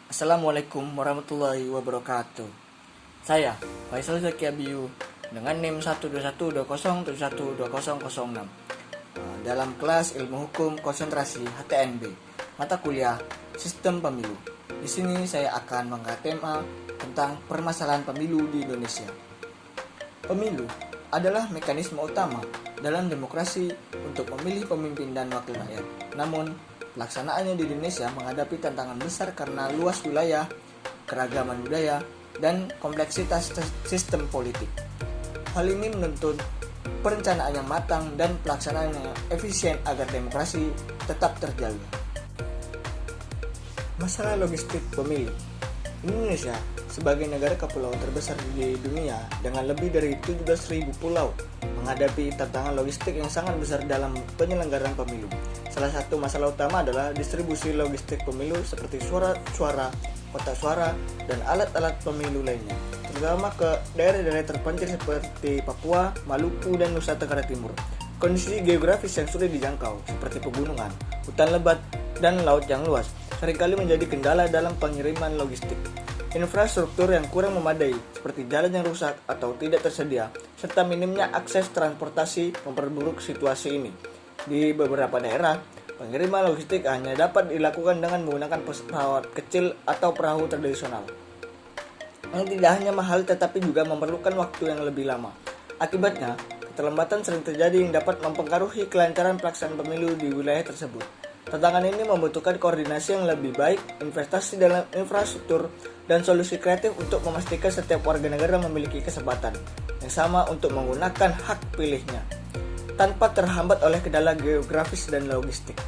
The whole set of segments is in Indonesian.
Assalamualaikum warahmatullahi wabarakatuh. Saya Faisal Zaki Abiyu dengan NIM 12120712006 dalam kelas Ilmu Hukum Konsentrasi HTNB, mata kuliah Sistem Pemilu. Di sini saya akan mengangkat tema tentang permasalahan pemilu di Indonesia. Pemilu adalah mekanisme utama dalam demokrasi untuk memilih pemimpin dan wakil rakyat. Namun, pelaksanaannya di Indonesia menghadapi tantangan besar karena luas wilayah, keragaman budaya, dan kompleksitas sistem politik. Hal ini menuntut perencanaan yang matang dan pelaksanaan yang efisien agar demokrasi tetap terjaga. Masalah logistik pemilu. Indonesia sebagai negara kepulauan terbesar di dunia dengan lebih dari 17.000 pulau menghadapi tantangan logistik yang sangat besar dalam penyelenggaraan pemilu. Salah satu masalah utama adalah distribusi logistik pemilu seperti suara-suara, kotak suara, dan alat-alat pemilu lainnya, terutama ke daerah-daerah terpencil seperti Papua, Maluku, dan Nusa Tenggara Timur. Kondisi geografis yang sulit dijangkau seperti pegunungan, hutan lebat, dan laut yang luas seringkali menjadi kendala dalam pengiriman logistik. Infrastruktur yang kurang memadai seperti jalan yang rusak atau tidak tersedia serta minimnya akses transportasi memperburuk situasi ini. Di beberapa daerah, pengiriman logistik hanya dapat dilakukan dengan menggunakan pesawat kecil atau perahu tradisional yang tidak hanya mahal tetapi juga memerlukan waktu yang lebih lama. Akibatnya, keterlambatan sering terjadi yang dapat mempengaruhi kelancaran pelaksanaan pemilu di wilayah tersebut. Tantangan ini membutuhkan koordinasi yang lebih baik, investasi dalam infrastruktur, dan solusi kreatif untuk memastikan setiap warga negara memiliki kesempatan yang sama untuk menggunakan hak pilihnya, tanpa terhambat oleh kendala geografis dan logistik.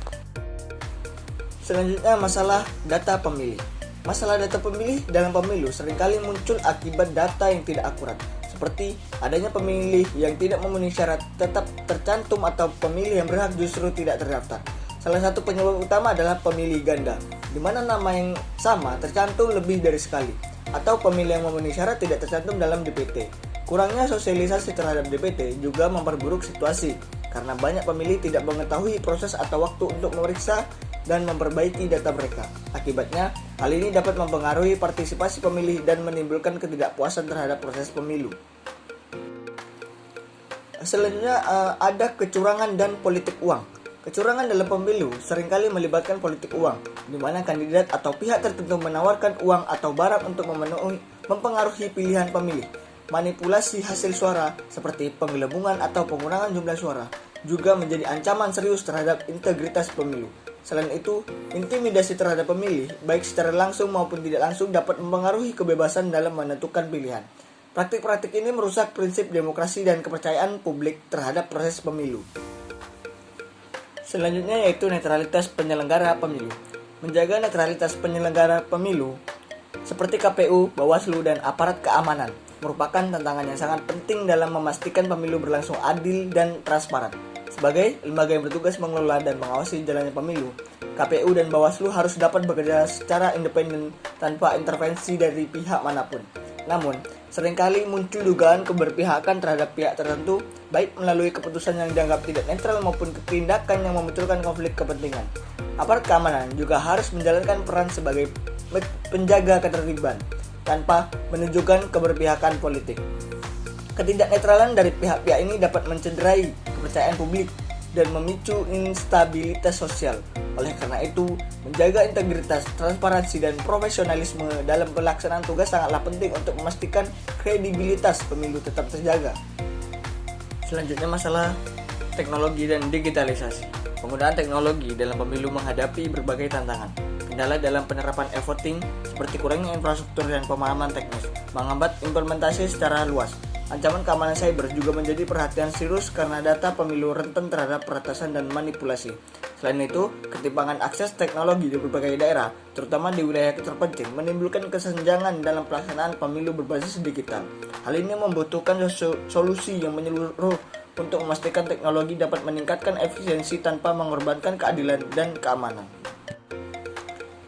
Selanjutnya, masalah data pemilih. Masalah data pemilih dalam pemilu seringkali muncul akibat data yang tidak akurat, seperti adanya pemilih yang tidak memenuhi syarat tetap tercantum atau pemilih yang berhak justru tidak terdaftar. Salah satu penyebab utama adalah pemilih ganda, di mana nama yang sama tercantum lebih dari sekali, atau pemilih yang memenuhi syarat tidak tercantum dalam DPT. Kurangnya sosialisasi terhadap DPT juga memperburuk situasi, karena banyak pemilih tidak mengetahui proses atau waktu untuk memeriksa dan memperbaiki data mereka. Akibatnya, hal ini dapat mempengaruhi partisipasi pemilih dan menimbulkan ketidakpuasan terhadap proses pemilu. Selanjutnya, ada kecurangan dan politik uang. Kecurangan dalam pemilu seringkali melibatkan politik uang, di mana kandidat atau pihak tertentu menawarkan uang atau barang untuk mempengaruhi pilihan pemilih. Manipulasi hasil suara seperti penggelembungan atau pengurangan jumlah suara juga menjadi ancaman serius terhadap integritas pemilu. Selain itu, intimidasi terhadap pemilih, baik secara langsung maupun tidak langsung, dapat mempengaruhi kebebasan dalam menentukan pilihan. Praktik-praktik ini merusak prinsip demokrasi dan kepercayaan publik terhadap proses pemilu. Selanjutnya yaitu netralitas penyelenggara pemilu. Menjaga netralitas penyelenggara pemilu seperti KPU, Bawaslu, dan aparat keamanan merupakan tantangan yang sangat penting dalam memastikan pemilu berlangsung adil dan transparan. Sebagai lembaga yang bertugas mengelola dan mengawasi jalannya pemilu, KPU dan Bawaslu harus dapat bekerja secara independen tanpa intervensi dari pihak manapun. Namun, seringkali muncul dugaan keberpihakan terhadap pihak tertentu, baik melalui keputusan yang dianggap tidak netral maupun tindakan yang memunculkan konflik kepentingan. Aparat keamanan juga harus menjalankan peran sebagai penjaga ketertiban, tanpa menunjukkan keberpihakan politik. Ketidaknetralan dari pihak-pihak ini dapat mencederai kepercayaan publik dan memicu instabilitas sosial. Oleh karena itu, menjaga integritas, transparansi, dan profesionalisme dalam pelaksanaan tugas sangatlah penting untuk memastikan kredibilitas pemilu tetap terjaga. Selanjutnya masalah teknologi dan digitalisasi. Penggunaan teknologi dalam pemilu menghadapi berbagai tantangan. Kendala dalam penerapan e-voting seperti kurangnya infrastruktur dan pemahaman teknis menghambat implementasi secara luas. Ancaman keamanan cyber juga menjadi perhatian serius karena data pemilu rentan terhadap peretasan dan manipulasi. Selain itu, ketimpangan akses teknologi di berbagai daerah, terutama di wilayah terpencil, menimbulkan kesenjangan dalam pelaksanaan pemilu berbasis digital. Hal ini membutuhkan solusi yang menyeluruh untuk memastikan teknologi dapat meningkatkan efisiensi tanpa mengorbankan keadilan dan keamanan.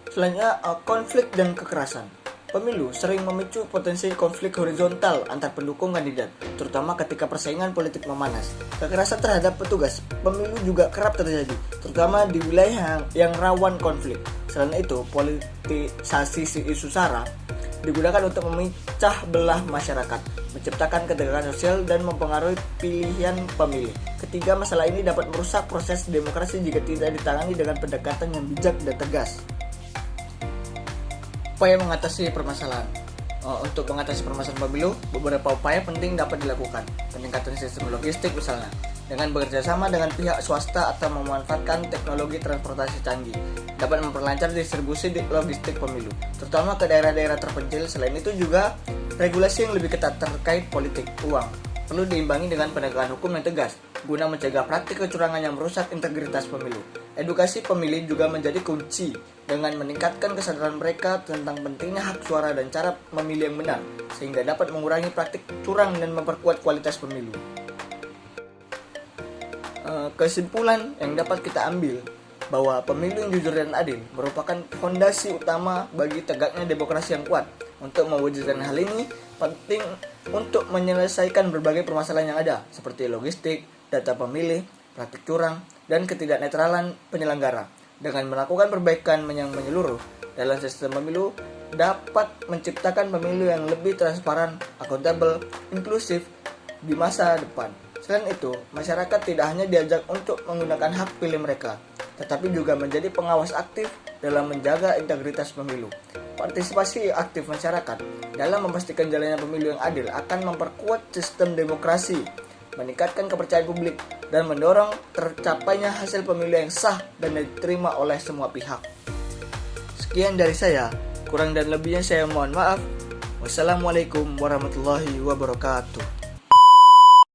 Selanjutnya, konflik dan kekerasan. Pemilu sering memicu potensi konflik horizontal antar pendukung kandidat, terutama ketika persaingan politik memanas. Kekerasan terhadap petugas pemilu juga kerap terjadi, terutama di wilayah yang rawan konflik, Selain itu, politisasi isu SARA digunakan untuk memecah belah masyarakat, menciptakan ketegangan sosial, dan mempengaruhi pilihan pemilih. Ketiga, masalah ini dapat merusak proses demokrasi jika tidak ditangani dengan pendekatan yang bijak dan tegas. Upaya mengatasi permasalahan. Untuk mengatasi permasalahan pemilu, beberapa upaya penting dapat dilakukan. Peningkatan sistem logistik misalnya, dengan bekerja sama dengan pihak swasta atau memanfaatkan teknologi transportasi canggih, dapat memperlancar distribusi logistik pemilu, terutama ke daerah-daerah terpencil. Selain itu juga, regulasi yang lebih ketat terkait politik uang perlu diimbangi dengan penegakan hukum yang tegas, guna mencegah praktik kecurangan yang merusak integritas pemilu. Edukasi pemilih juga menjadi kunci dengan meningkatkan kesadaran mereka tentang pentingnya hak suara dan cara memilih yang benar, sehingga dapat mengurangi praktik curang dan memperkuat kualitas pemilu. Kesimpulan yang dapat kita ambil bahwa pemilu yang jujur dan adil merupakan fondasi utama bagi tegaknya demokrasi yang kuat. Untuk mewujudkan hal ini, penting untuk menyelesaikan berbagai permasalahan yang ada, seperti logistik, data pemilih, praktik curang, dan ketidaknetralan penyelenggara. Dengan melakukan perbaikan yang menyeluruh dalam sistem pemilu, dapat menciptakan pemilu yang lebih transparan, akuntabel, inklusif di masa depan. Selain itu, masyarakat tidak hanya diajak untuk menggunakan hak pilih mereka, tetapi juga menjadi pengawas aktif dalam menjaga integritas pemilu. Partisipasi aktif masyarakat dalam memastikan jalannya pemilu yang adil akan memperkuat sistem demokrasi, meningkatkan kepercayaan publik, dan mendorong tercapainya hasil pemilu yang sah dan diterima oleh semua pihak. Sekian dari saya, kurang dan lebihnya saya mohon maaf. Wassalamualaikum warahmatullahi wabarakatuh.